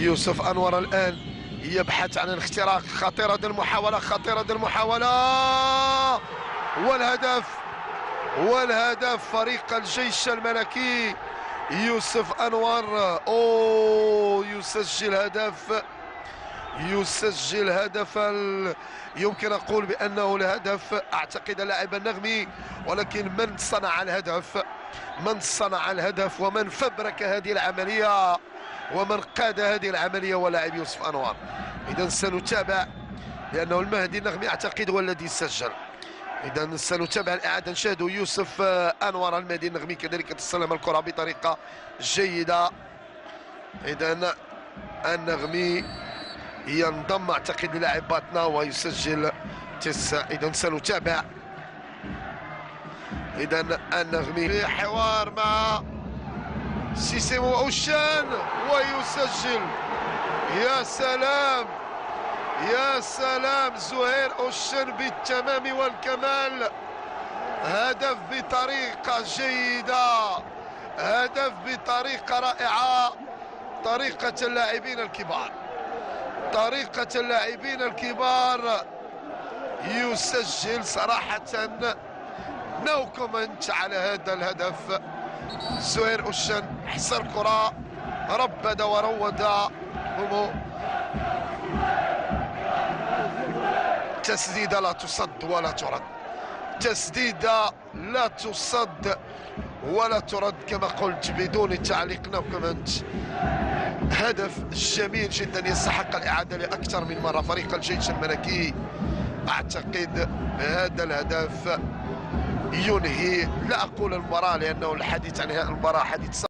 يوسف أنور الآن يبحث عن الاختراق. خطيرة المحاولة، خطيرة المحاولة، والهدف فريق الجيش الملكي. يوسف أنور يسجل هدف يمكن أقول بأنه الهدف أعتقد اللاعب النغمي، ولكن من صنع الهدف ومن فبرك هذه العملية ومن قاد هذه العملية هو لاعب يوسف أنور. إذا سنتابع، لأنه المهدي النغمي أعتقد هو الذي سجل. إذا سنتابع الإعادة، نشاهد يوسف أنور المهدي النغمي كذلك تستلم الكرة بطريقة جيدة. إذا النغمي ينضم أعتقد للاعب باتنا ويسجل 9. إذا سنتابع. إذا النغمي في حوار مع سيسيمو أوشان ويسجل. يا سلام يا سلام، زهير أوشان بالتمام والكمال. هدف بطريقة جيدة، هدف بطريقة رائعة. طريقة اللاعبين الكبار يسجل صراحة. نو كومنت على هذا الهدف. زهير أوشان حصر الكرة، ربد وروض. تسديدة لا تصد ولا ترد، تسديدة لا تصد ولا ترد كما قلت بدون تعليق. نو كومنت. هدف جميل جدا يستحق الإعادة لأكثر من مرة. فريق الجيش الملكي أعتقد هذا الهدف ينهي، لا أقول المباراة لأنه الحديث عن المباراة حديث